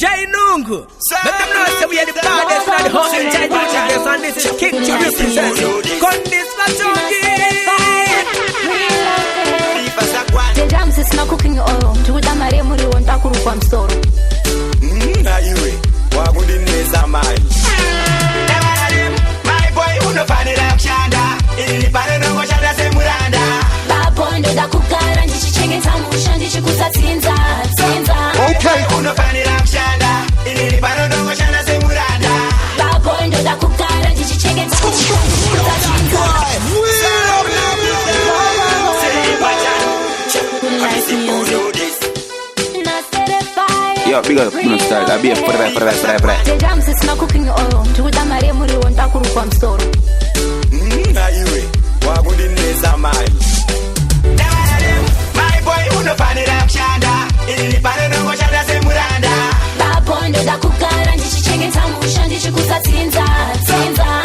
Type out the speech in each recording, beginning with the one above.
DJ Nungu. Let them know that we are the baddest and the host in charge, and this is King to represent. Condis the drums is not cooking oil. To the Mariamuri won't talk from store. My boy, who no find it up, Shanda. In the Parano, Shanda, Semuranda. Babondo, the cooker, and she changing some motion, she could have seen that. Okay, who no find it up, Shanda. In the Parano, Shanda, Semuranda. Babondo, the cooker, and she changing some motion, she could have seen that. Yo, big up, no start. I'll be a for the drums is not cooking oil. To the Mariamuri won't talk from store. My boy, who no find it up, Shanda. In the Parano, Shanda, Semuranda. Babondo, the cooker, and she changing some motion, she could have seen that.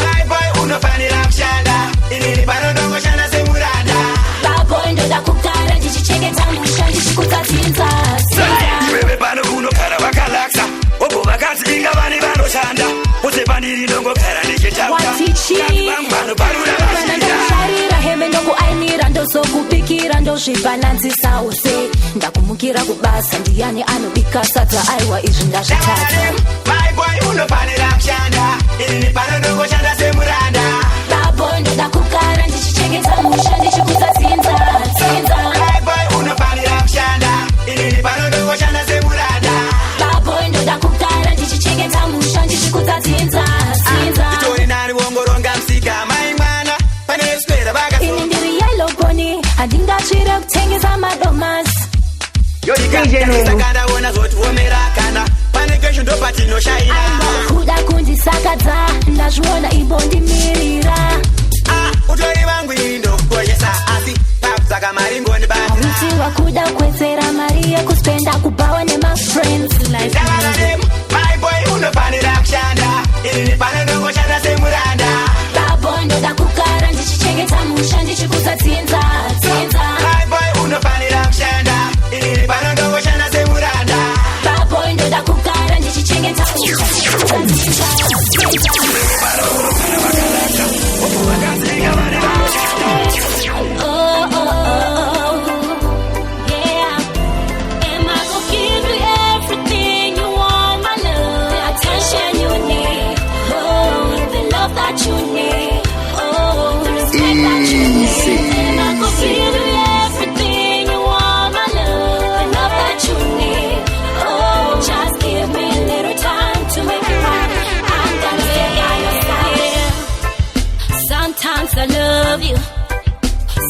My boy, who no find it up, Shanda. In the Parano, Shanda, Semuranda. Babondo, the cooker, and she changing some motion, she could have seen that. Kupikira ndo zvibalanzisa use ndakumukira kubasa ndiyani anobikasata aiwa izvi ndazvitata. My boy unofanira kushanda ini pano kushanda semuranda. Babondo ndakugara ndichichengeta musha ndichikutsinza. My boy unofanira kushanda ini pano kushanda semuranda. Babondo ndakugara ndichichengeta musha ndichikutsinza. Nditori nani wongoronga msika mai mwana pane square baka. Andingachire kutengesa madomas. Sakanda wona zoti womera kana pane kesho ndo patino shaina. Kuda kundisakadza ndazviona ibondimirira. Utori wangu indo kuonyesa asi papsaka mari ngoni bati. Uti wakuda kwetsera mari yekuspenda kubawa nema friends life. My boy unofanira kushanda ini pane ndo kushanda semuranda. Babondo ndakugara ndichichengeta musha ndichikutsinza. My boy unofanira kushanda ini pano ndo kushanda semuranda. Babondo ndakugara ndichichengeta musha.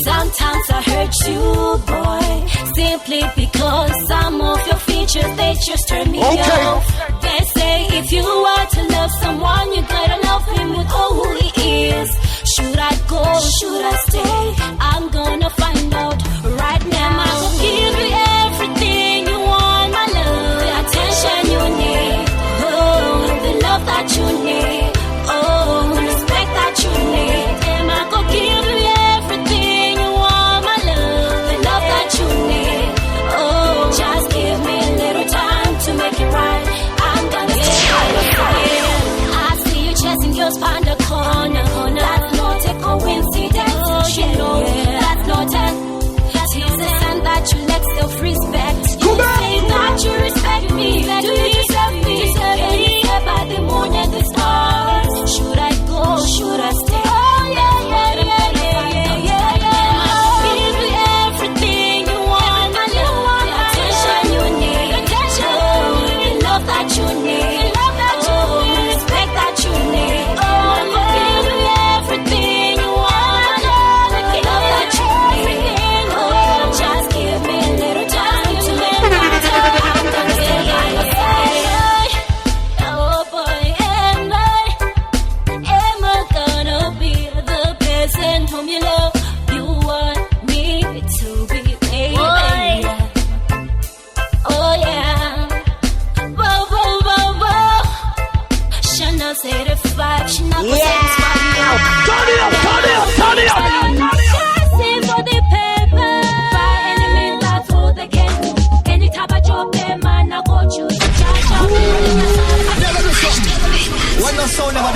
Sometimes I hurt you, boy, simply because some of your features, they just turn me off. They say if you are to love someone, you gotta love him with all who he is. Should I go, should I stay? I'm gonna find out right now. I will give you everything you want, my love. The attention you need, oh, the love that you need, oh, the respect that you need. And I go give you everything you want, my love. The love that you need, oh, just give me a little time to make it right. I'm gonna stay by your side. I see you chasing yours on the corner. That's not a coincidence, you know. That's not a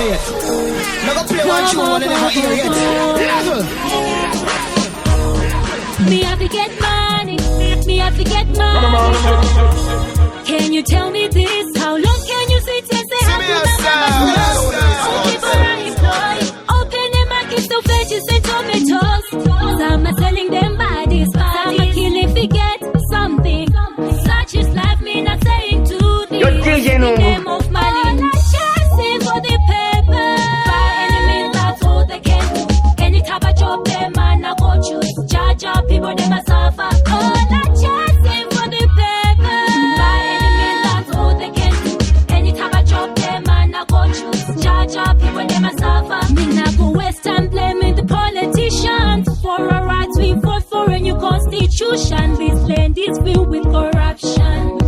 date. Never play one tune one and never hear yet. Level. Me have to get money. Me have to get money. Can you tell me this? How long can you sit and say how good open the market to veggies and tomatoes. Some are selling them bodies. Some are killing forget something. Such is life, me not saying to thee. In the name of money, all I chasing for the paper. By any means, that's all they can do. Any type of job, them man, I go choose. Judge up people, they must suffer. All I chasing for the paper. By any means, that's all they can do. Any type of job, them man, I go choose. Judge up people, they must suffer. Me not go waste time blaming the politicians. For our rights, we fought for a new constitution. This land is filled with corruption.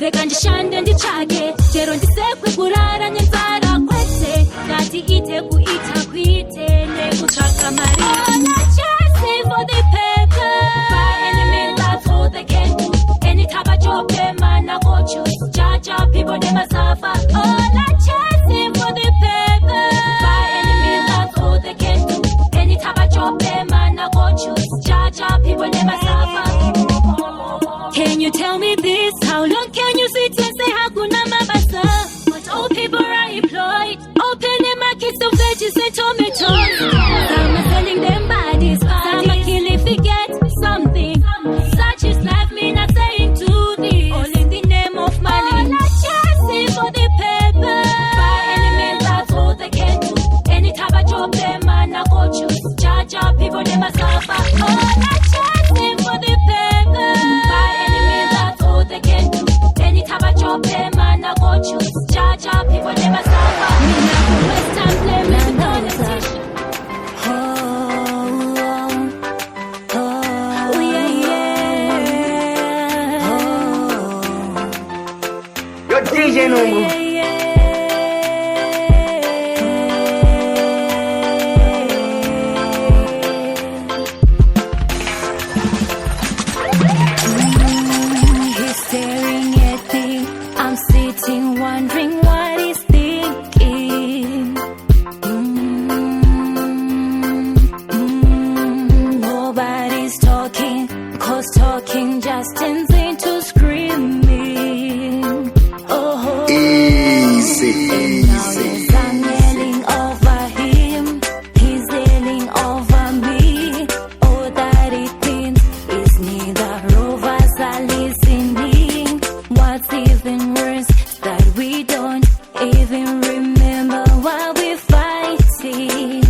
Rekandishande ndichage chero ndisekwe kurara nenzara kwete ngati ite kuita kuite nekutsvaka mari. All I chasing for the paper. By any means, that's all they can do. Any type of job, them man, I go choose. Judge up people, they must suffer. All I chasing for the paper. By any means, that's all they can do. Any type of job, them man, I go choose. Judge up people, they must suffer. Can you tell me this? How long can you sit and say hakuna mabasa? But all people are employed. Open the markets of veggies and tomatoes. Some are selling them bodies. Some are killing forget something. Such is life, me not saying to thee. All in the name of money. All I chasing for the paper. By any means, that's all they can do. Any type of job, them man, I go choose. Judge up people, they must suffer. All I chasing for the paper. By any means, that's all they can do. Any type of job, them man, I go choose. Judge up people, they must suffer. Me not go waste time blaming the politician. DJ Nungu. He's staring at me. I'm sitting wondering what he's thinking. Nobody's talking, 'cause talking just turns into screaming. Easy. I'm yelling over him, he's yelling over me. All that it means is neither of us are listening. What's even worse, that we don't even remember why we're fighting.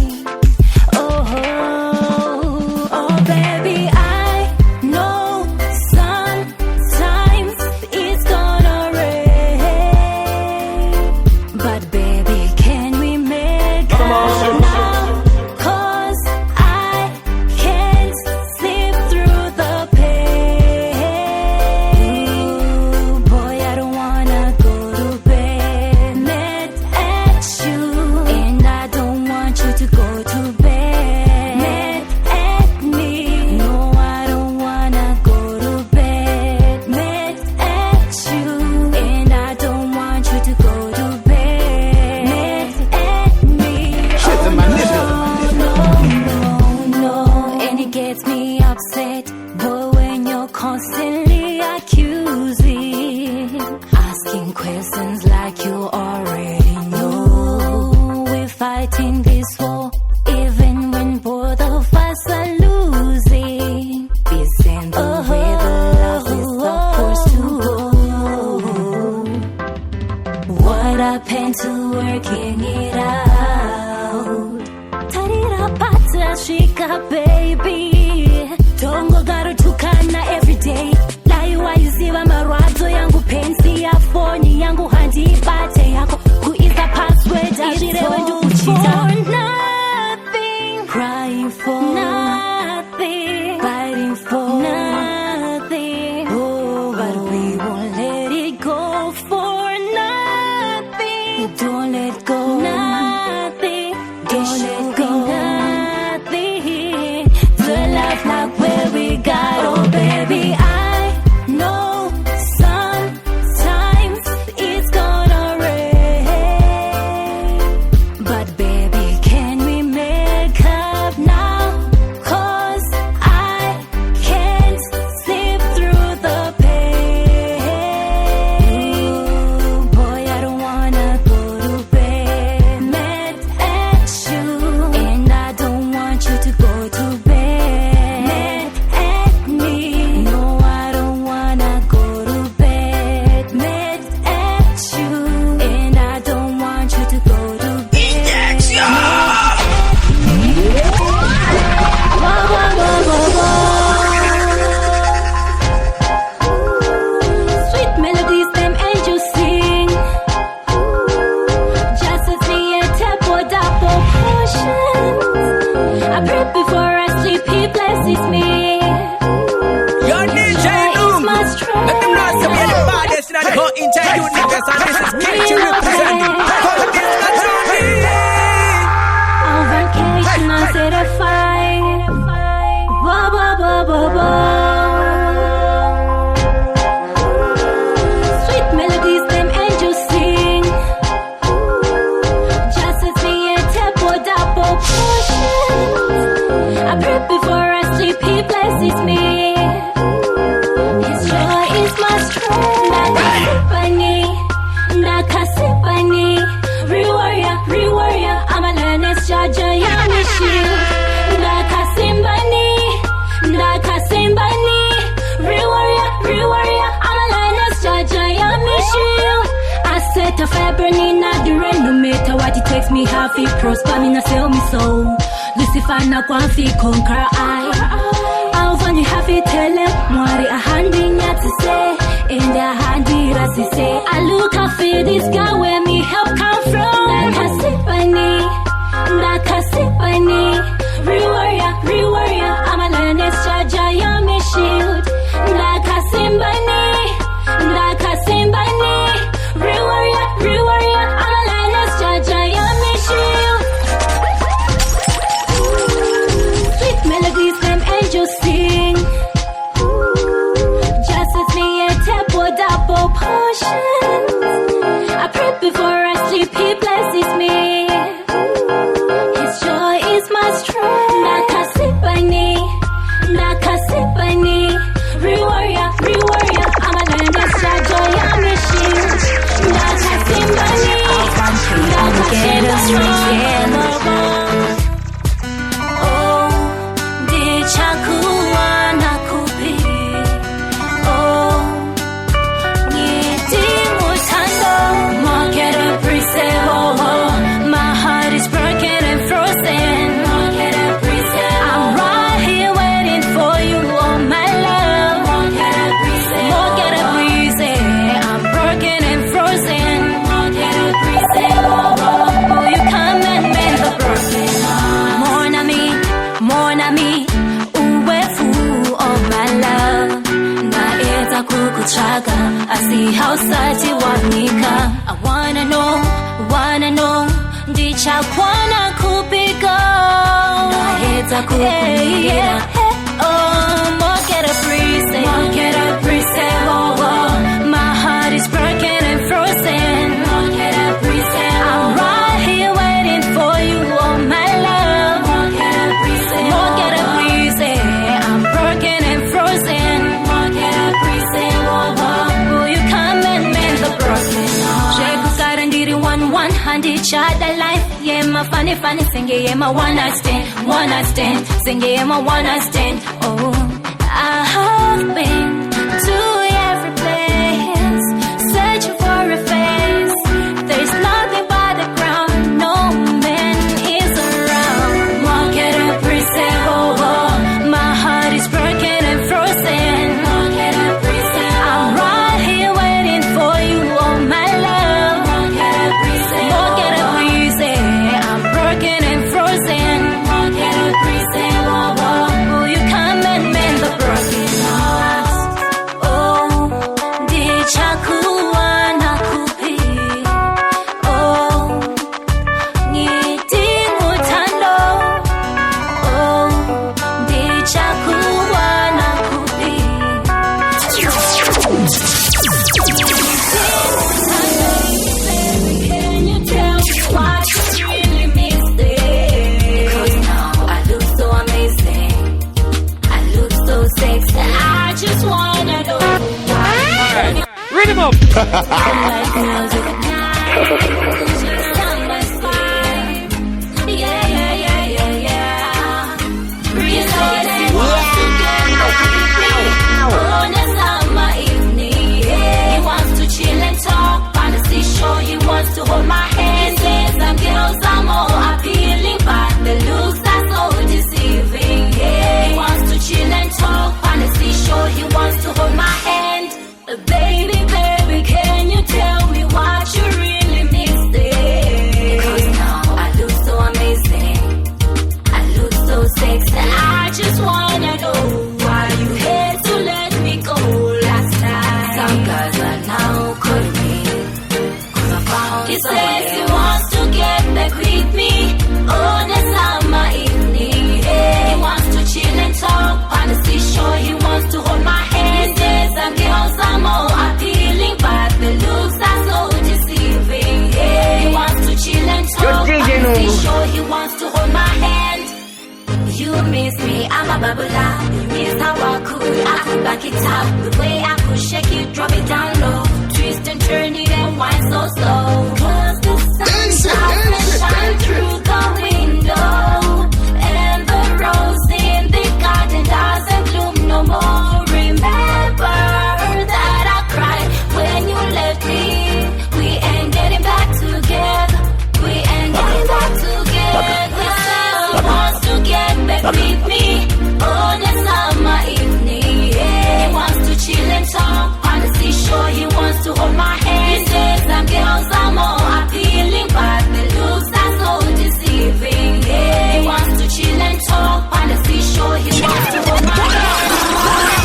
Oh, baby, I know sometimes it's gonna rain. But baby, can we make up now? 'Cause I can't sleep through the pain. Boy, I don't wanna go to bed. Mad at you, and I don't want you to go to bed. Mad at me, no, I don't wanna go to bed. Mad at you, and I don't want you to go to bed. Mad at me, no, and it gets me upset. But when you're constantly accusing, asking questions like you already know, we're fighting this war, even when both of us are losing. This ain't the way the love is supposed to go. What happened to working it out? Tarira shika, baby. Don't go garu tukana every day. Sunshine Universe, and this is Kitchen representing. On vacation, I said a fight. Ba ba ba ba ba. Sweet melodies, them angels sing. Just as me a tempo double pushing. I pray before I sleep, He blesses me. His joy is my strength. Nakasipani, re-warrior, I'm a learner's judge, I am a shield. Nakasimbani, re-warrior, I'm a learner's judge, I am a shield. I set a fire burning at the rain, no matter what it takes me, half it prosper, me na sell me soul. Lucifer na kwanfi conquer I'll find you half it tell him, Mwari a handing ya to say. In their hand, as he say, I look up for this guy where me help come from. Nakasipani, re-warrior, I'm a learner's judge, I am a shield. Nakasimbani, re-warrior, I'm a learner's judge, I am a shield. Sweet melodies, them angels sing. Double portions. I pray before I sleep, He blesses me. His joy is my strength. Nakasipani, re-warrior, I'm a learner's judge, I am a shield. Nakasimbani, oh, dichakuwa nakupi. My heart is broken and frozen. I'm right here waiting for you, oh my love. Get a breeze. I'm broken and frozen. Will you come and mend the broken? Mon ami, uwefu, oh my love. Naeza kukuchaga, I see how sad you want me. I wanna know, ndichakwana kupika. Naeza kukumbira. Oh, more get a breeze, oh. My heart is broken and frozen. I'm right here waiting for you, oh my love. More get a breeze, I'm broken and frozen. Will you come and mend the broken? One hand each other life. Yeah, my funny, sing yeah, my one night stand, sing yeah, my one night stand. Oh, I have been to every place, searching for a face. There's nothing but the ground, no man is around. Won't get a preset, oh, my heart is broken and frozen. I'm right here waiting for you, oh my love. I'm broken and frozen. Will you come and mend the broken hearts? Oh, dichakuwa nakupi. Oh, ngiti mutando. Oh, dichakuwa nakupi. Can you tell me what you really miss there? 'Cause now I look so amazing, I look so sexy. I just wanna know why. Read him up. Like music at night, just on my spine. Yeah. Realizing once again, on a summer evening, he wants to chill and talk on the seashore. He wants to hold my hand. Says some girls are more appealing, but the looks are so deceiving. He wants to chill and talk on the seashore. He wants to hold my hand. Baby, can you tell me what you really miss there? I could back it up. The way I could shake it, drop it down low. Twist and turn it and wind so slow. Cause the sun shine through the window. And the rose in the garden doesn't bloom no more. Remember that I cried when you left me. We ain't getting back together. We ain't getting back together. He wants to get back with me on a summer evening. He wants to chill and talk on the seashore. He wants to hold my hand. He says some girls are more appealing, but the looks are so deceiving. He wants to chill and talk on the seashore. He wants to hold my hand.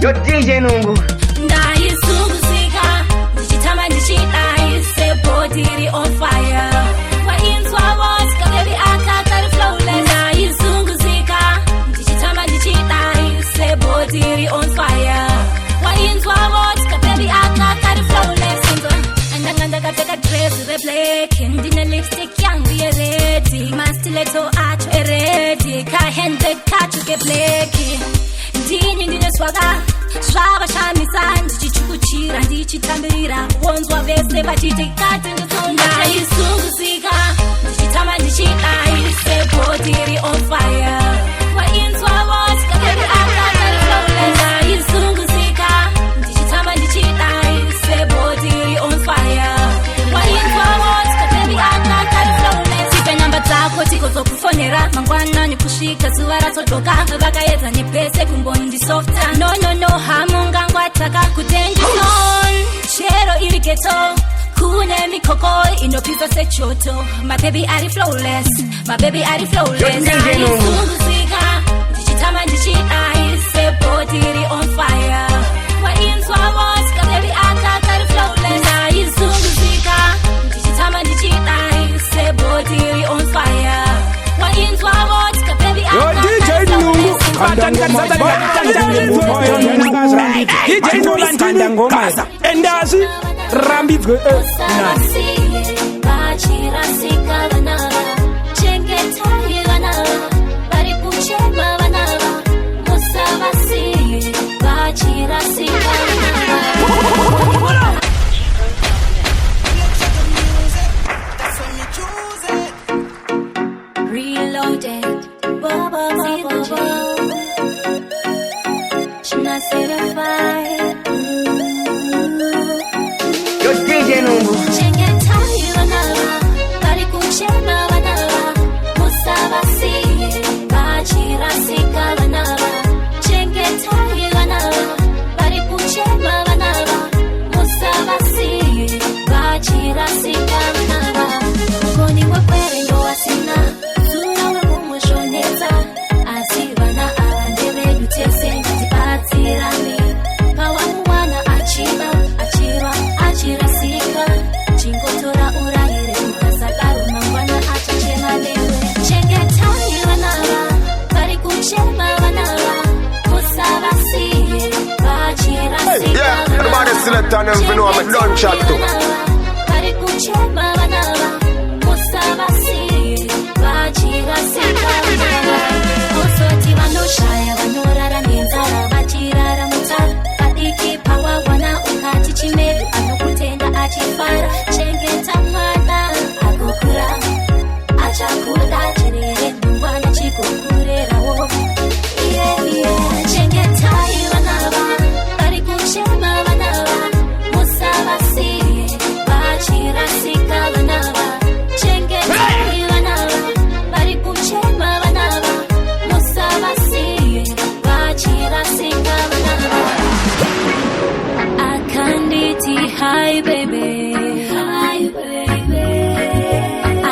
Yo DJ Nungu Ndaisunguzika ndichitamba ndichidai body on fire wainzwa voska baby akakari flawless ndaisunguzika ndichitamba ndichidai body on fire wainzwa voska baby akakari flawless andanga ndakapfeka dress reblack ndine lipstick yangu yered mastiletto acho ered kahende kacho keblack ndini ndine swaga zvavashamisa ndichichukuchira ndichitambirira wonzwa vese vachiti kati ndaisunguzika ndichitamba ndichidai sebhodiri on fire wainzwa voska baby akakari flawless ndaisunguzika ndichitamba ndichidai sebhodiri on fire wainzwa voska baby akakari flawless tipe namba dzako tikozokufonera mangwanani kusvika zuva ratsodoka vakaedza nepese kumbondisofta no hamungangwataka kutendison chero iri geto kune mikoko inopisa sechoto mabebi ari flawless ndaisunguzika ndichitamba ndichidai sebhodiri on fire wainzwa voska baby akakari flawless ndaisunguzika ndichitamba ndichidai sebhodiri on fire wainzwa voska baby akakari flawless endazi rambidzwe Reloaded, Shannaz certified. Yo DJ Nungu select on them for know I'm a done chat too. Hi baby,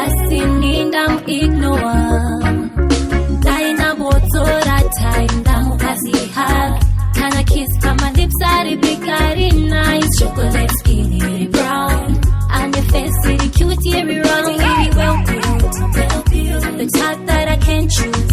asininda ignore Daina botora tainda mukaziha Kana kiss kama lips are very nice Chocolate skin, very brown And your face very cute, very round Very well built The type that I can choose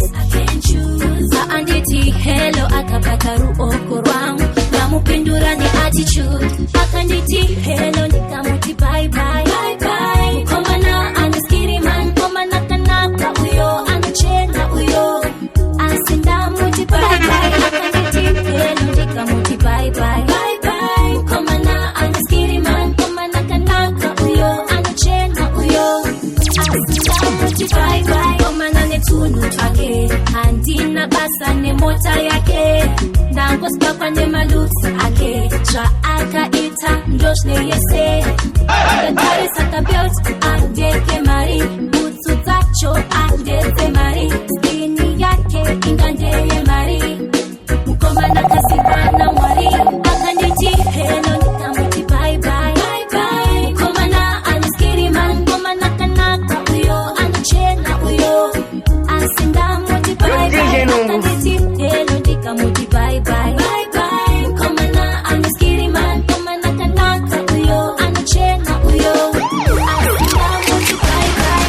Anditi hello akapata ruoko rwangu Namupindura ni attitude. Akanditi hello nikamuti bye bye. Bye bye. Komana anaskiri man. Komana kanaka uyo. Anachena uyo. Asinda muti bye bye. Akanditi hello nikamuti bye bye. Bye bye. Komana anaskiri man. Komana kanaka uyo. Anachena uyo. Asinda muti bye bye. Komana netunu twake. Andina basa ne mota yake. Nango spakwa ne malusi ake. Tra aka ita ndoshne yese. Andare sata belt andeke mari. Butsu tacho andete mari. Skini yake ingandeye mari. Mukomana kasibana mwari. Akanditi hello nikamuti bye bye. Bye bye. Mukomana anaskiri man. Mukomana kanaka uyo. Anachena uyo. Asinda muti bye bye. Akanditi hello nikamuti bye bye. Bye bye. Mukomana anaskiri man. Mukomana kanaka uyo. Anachena uyo. Asinda muti bye bye.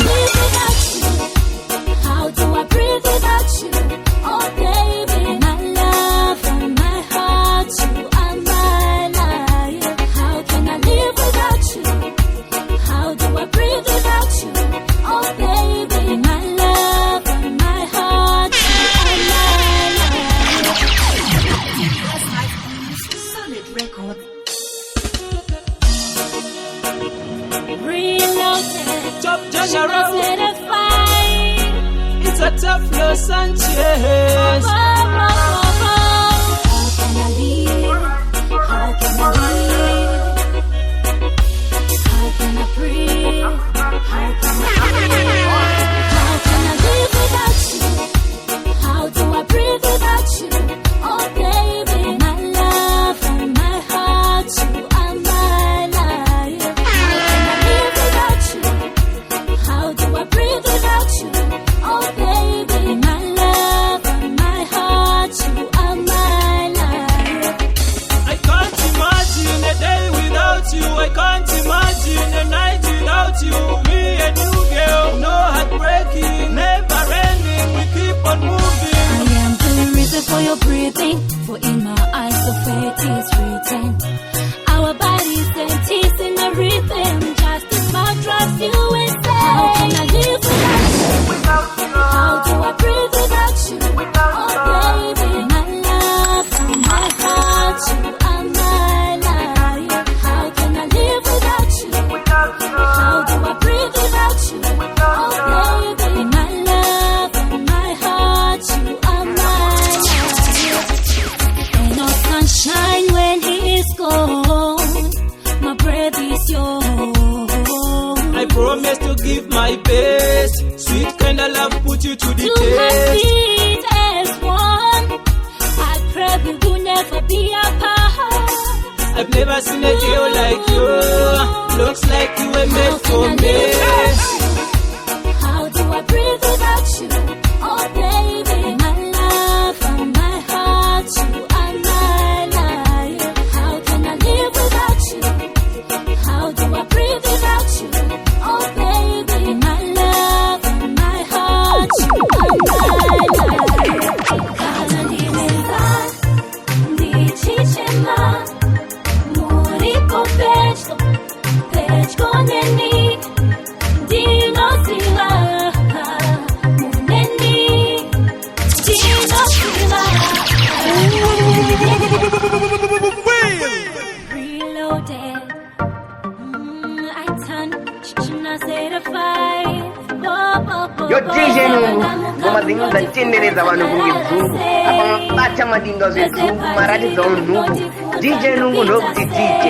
Live without you. How do I breathe without you? Oh baby, my love and my heart, you are my life. How can I live without you? How do I breathe without you? Oh baby, my love and my heart, you are my life. Solid record. Reloaded, Top Shannaz general. certified. It's a tough loss and How chase. can I live? How can I live? How can I breathe? How can I breathe? How can I live without you? How do I breathe without you? Oh baby, my love and my heart, you are my life. How can I live without you? How do I breathe without you? Oh baby, my love and my heart, you are my life. I can't imagine a day without you. I can't imagine a night without you. Me and you, girl, no heartbreaking, never ending. We keep on moving. I am the reason for your breathing, for in my eyes the fate is written. Our bodies and teeth in a rhythm, just as my drives you insane. How can I live without you? How do I breathe without you? Oh baby, my love and my heart, you are my life. How can I live without you? How do I breathe without you? Oh baby, my love and my heart, you are my life. Ain't no sunshine when he is gone. My breath is yours. I promise to give my best. Sweet kind of love put you to the To my test. feet as one. I pray we will never be apart. I've never seen a girl like you. Looks like you were made for me. How do I breathe without you? Oh baby, my love and my heart, you are my life. How can I live without you? How do I breathe without you? Oh baby, my love and my heart, you are my life. Kana ndimeza, ndichichema, muripo pechko neni, dinosila, muneni, dinosila. Reloaded. I turn Shannaz certified. Yo DJ Nungu, ngoma zingu za chendereza vanhu kungizungu apa mabata madinga zvezungu marati dzaunhungu DJ Nungu ndokuti DJ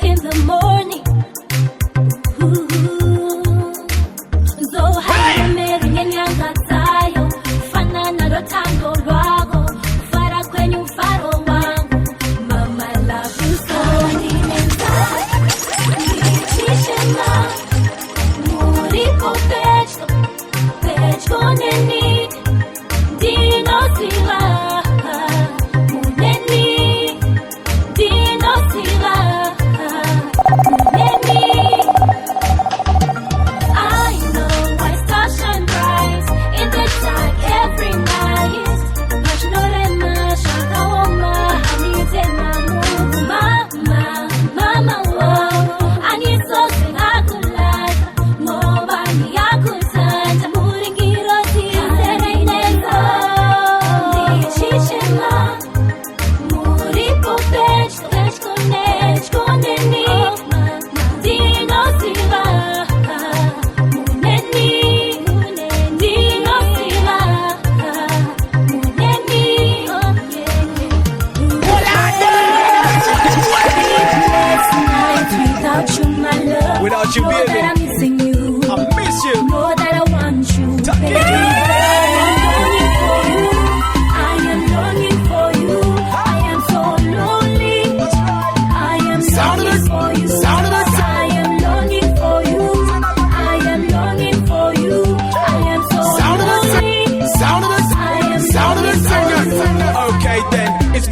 in the morning. Ooh. So high.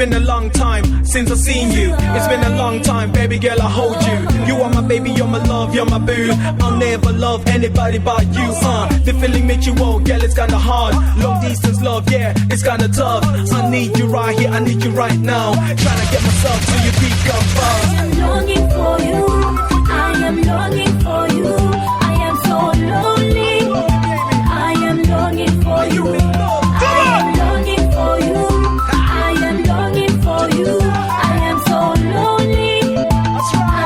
been a long time since I seen you. It's been a long time, baby girl, I hold you. You are my baby, you're my love, you're my boo. I'll never love anybody but you. The feeling makes you old, girl, it's kinda hard. Long distance love, yeah, it's kinda tough. I need you right here, I need you right now. Trying to get myself to your peak up fast. I am longing for you. I am longing for you. I am so lonely. I am longing for you. I am longing for you. I am longing for you. I am so lonely.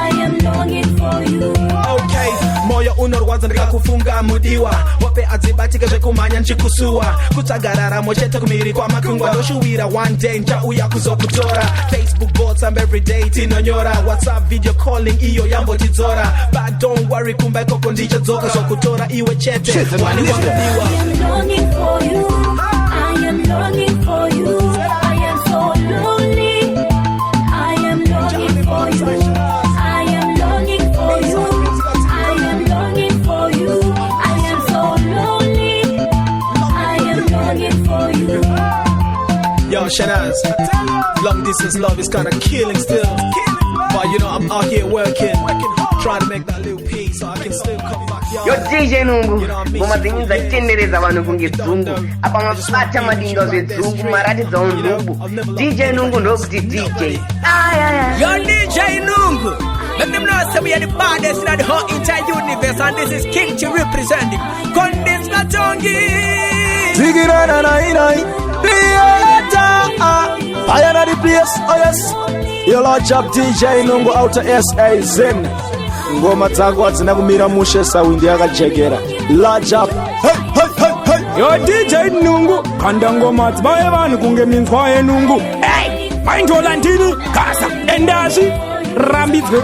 I am longing for you. Okay, moyo unorwadza ndikakufunga mudiwa wape adzibatika zvekumhanya nchikusua kutagarara mochete kumiri kwamakungwa ndoshuwira one day nchauya kuzokutora Facebook bots I'm everyday tinonyora WhatsApp video calling iyo yambotidzora but don't worry kumba ikoko ndichadzoka zokutora iwe chete wani wamudiwa. I am longing for you. I am longing for you. I am so lonely. I am longing for you. I am longing for you. I am longing for you. I am so lonely. I am longing for you. Yo, Shannaz, long distance love is kinda killing still. But you know, I'm out here working trying to make that little piece so I can still come back. Yo DJ Nungu, mumazinza tendereza vanhu kungedzungu apa mabata madinga zvedzungu maratidza unhungu. DJ Nungu ndokuti DJ. Yo DJ Nungu, let them know say we are the baddest in the whole entire universe and this is King to representing Kondis Katongi. Tigirana nai I am the place, oh yes. Yo large up DJ Nungu outer SA Zen. Ngoma dzako hadzina kumira mushe sawindi yakajekera. Large up. Hey. Yo DJ Nungu kanda ngoma dzibaye vanhu kunge minzwa yenungu. Hey, maindola ndini kasa endazi rambidzwe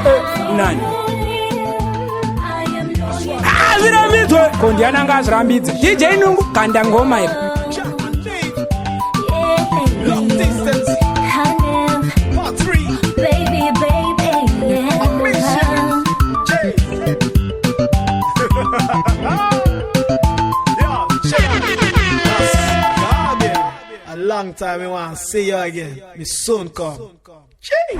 nani. Zirambidzwe kondiana ngazirambidze. DJ Nungu kanda ngoma ipo. Long distance. Part 3. Baby, yeah. I miss you. Jay. A long time I want to see you again. Me soon come. Jay.